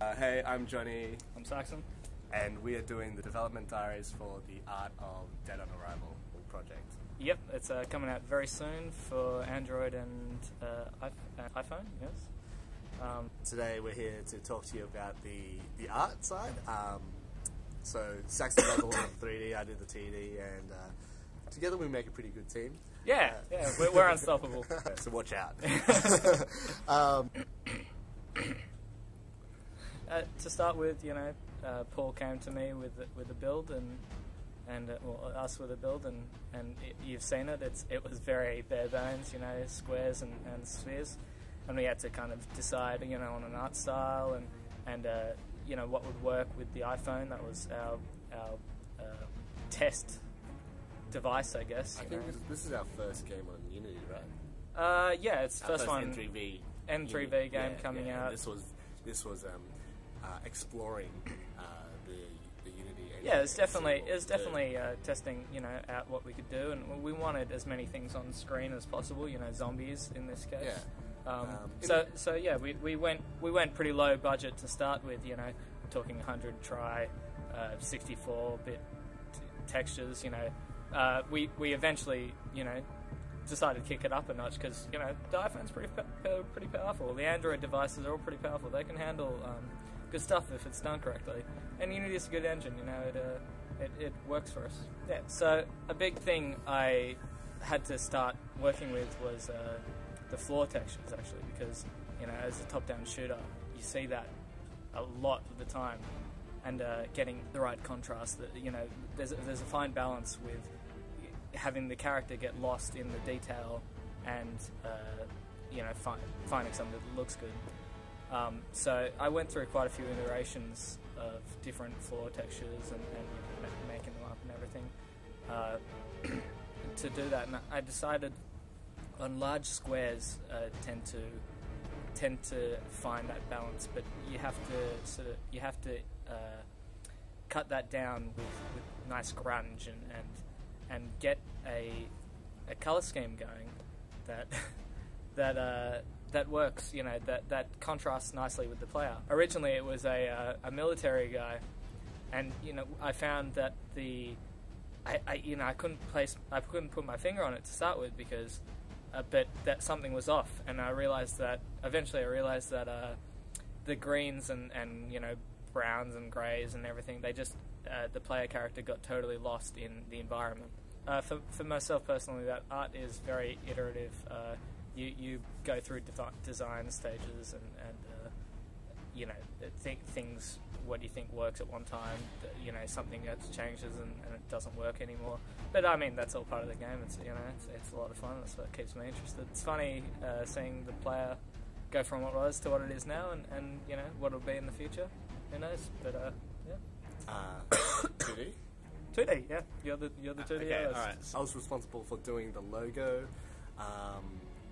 Hey, I'm Johnny, I'm Saxon. and we are doing the development diaries for the Art of Dead on Arrival project. Yep, it's coming out very soon for Android and iPhone, yes. Today we're here to talk to you about the art side. So Saxon does all of the 3D, I do the TD, and together we make a pretty good team. Yeah, we're unstoppable. So watch out. To start with, Paul came to me with a build and us with a build, and you've seen it. It was very bare bones, squares and spheres, and we had to kind of decide, on an art style and what would work with the iPhone. That was our test device, I guess. I think this is our first game on Unity, right? Yeah, it's Our first one. N3V game coming out. This was exploring the Unity engine. Yeah, it was definitely testing, out what we could do, and we wanted as many things on screen as possible. Zombies in this case. Yeah. So yeah, we went pretty low budget to start with. We're talking 100 try, 64-bit textures. We eventually decided to kick it up a notch because the iPhone's pretty powerful. The Android devices are all pretty powerful. They can handle good stuff if it's done correctly. And Unity's a good engine. It works for us. Yeah. So a big thing I had to start working with was the floor textures, actually, because as a top-down shooter, you see that a lot of the time, and getting the right contrast. That there's a fine balance with having the character get lost in the detail and finding something that looks good. So I went through quite a few iterations of different floor textures and making them up and everything to do that. And I decided on large squares tend to find that balance, but you have to cut that down with nice grunge and get a color scheme going that works. That contrasts nicely with the player. Originally, it was a military guy, and I found that I couldn't put my finger on it to start with because, but that something was off, and eventually I realized that the greens and browns and greys and everything, they just the player character got totally lost in the environment. For myself personally, that art is very iterative. You go through design stages and things. What you think works at one time, something else changes and it doesn't work anymore. But I mean, that's all part of the game. It's it's a lot of fun. That's what keeps me interested. It's funny seeing the player go from what it was to what it is now, and what it'll be in the future. Who knows? But yeah. 2D? 2D, yeah. You're the 2D. Okay, all right. I was responsible for doing the logo,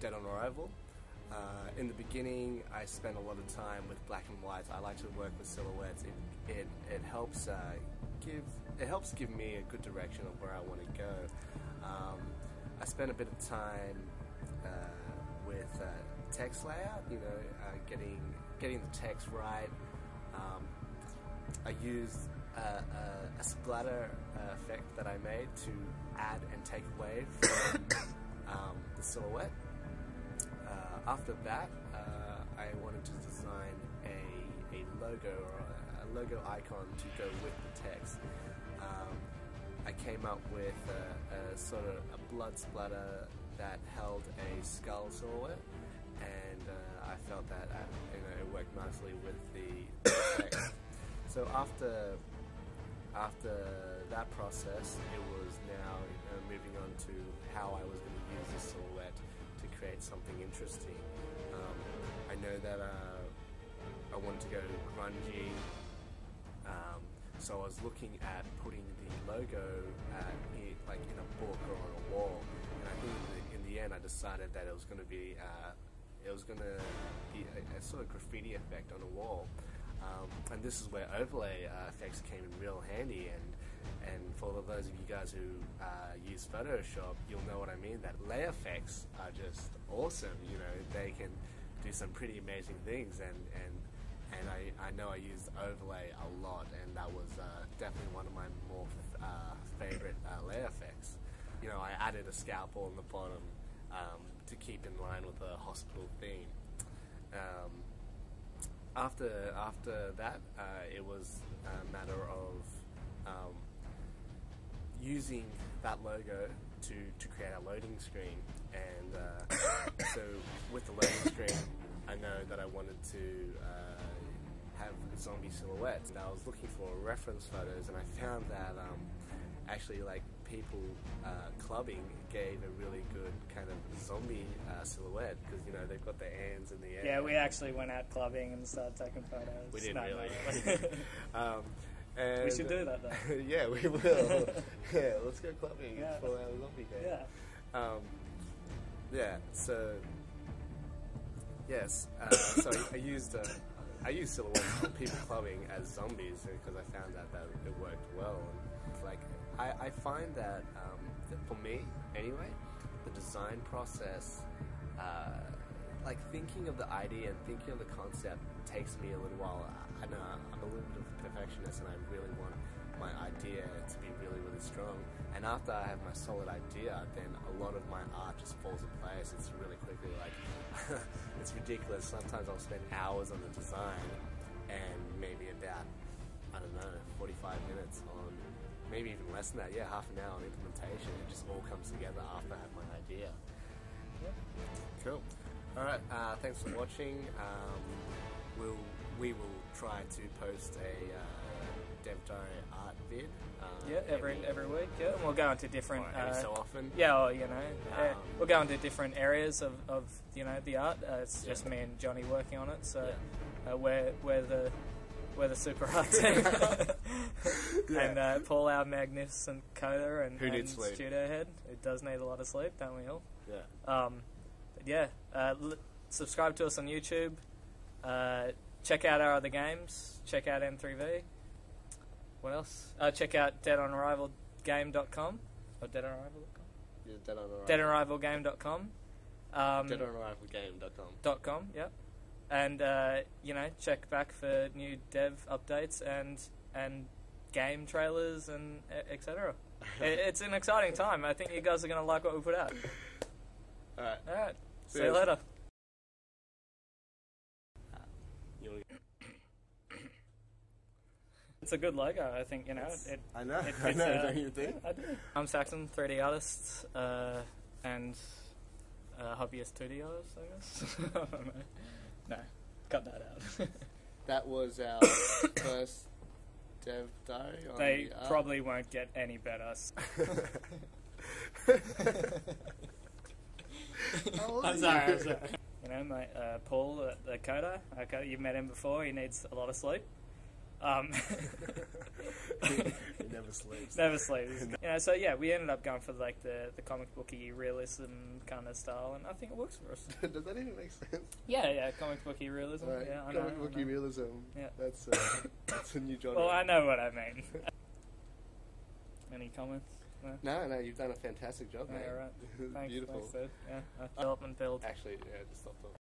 Dead on Arrival. In the beginning, I spent a lot of time with black and white. I like to work with silhouettes. It helps give me a good direction of where I want to go. I spent a bit of time with text layout. Getting the text right. I used a splatter effect that I made to add and take away from the silhouette. After that, I wanted to design a logo or a logo icon to go with the text. I came up with a sort of a blood splatter that held a skull silhouette, and I felt that it worked nicely with the text. So after that process, it was now moving on to how I was going to use the silhouette to create something interesting. I know that I wanted to go grungy, so I was looking at putting the logo in a book or on a wall, and I think in the end I decided that it was going to be a sort of graffiti effect on a wall. And this is where overlay effects came in real handy, and for those of you guys who use Photoshop, you'll know what I mean. That layer effects are just awesome. They can do some pretty amazing things, and and I know I used overlay a lot, and that was definitely one of my more favorite layer effects. You know, I added a scalpel on the bottom to keep in line with the hospital theme. After that, it was a matter of using that logo to create a loading screen, and so with the loading screen, I know that I wanted to have zombie silhouettes, and I was looking for reference photos, and I found that actually, like, people clubbing gave a really good kind of zombie silhouette, because, you know, they've got their hands in the air. Yeah, we actually went out clubbing and started taking photos. We did, No, really. And we should do that, though. Yeah, we will. Yeah, let's go clubbing for our zombie game. Yeah. Yeah, so yes, so I used silhouettes of people clubbing as zombies because I found out that it worked well. And it's like I find that for me anyway, the design process, like thinking of the idea and thinking of the concept, takes me a little while. I know I'm a little bit of a perfectionist, and I really want my idea to be really, really strong. And after I have my solid idea, then a lot of my art just falls in place. It's really quickly, like, it's ridiculous. Sometimes I'll spend hours on the design and maybe about, I don't know, 45 minutes on, maybe even less than that, yeah, half an hour on implementation. It just all comes together after I have my idea. Yep. Cool. Alright, thanks for watching. We will try to post a Dev Diary art vid. Yeah, every week. Yeah, and we'll go into different. Every so often. Yeah, or, you know, we'll go into different areas of you know, the art. It's just me and Johnny working on it. So we're the super art team, and Paul, our magnificent coder and studio head, who does need a lot of sleep, don't we all? Yeah. But yeah, subscribe to us on YouTube. Check out our other games. Check out M3V. What else? Check out deadonarrivalgame.com or deadonarrival.com. Yeah, deadonarrivalgame.com. Deadonarrivalgame.com. Yep. And you know, check back for new dev updates and game trailers and etc. It's an exciting time. I think you guys are going to like what we put out. All right. See you later. It's a good logo, I think, you know. I know, it I fits, know, don't you think? I do. I'm Saxon, 3D artist, and hobbyist 2D artist, I guess. I don't know. No, cut that out. That was our first Dev Diary on They the art. probably won't get any better. I'm sorry. You know, my Paul, the coder, you've met him before, he needs a lot of sleep. He never sleeps. Never sleeps. You know, so yeah, we ended up going for like the comic booky realism kind of style, and I think it works for us. Does that even make sense? Yeah, comic booky realism. Right. Yeah, I comic know, booky realism. Yeah, that's a new genre. Well, I know what I mean. Any comments? No, you've done a fantastic job, mate. Yeah, right. Thanks, Beautiful. Thanks, dude. Yeah, development build. Actually, yeah, just stop talking.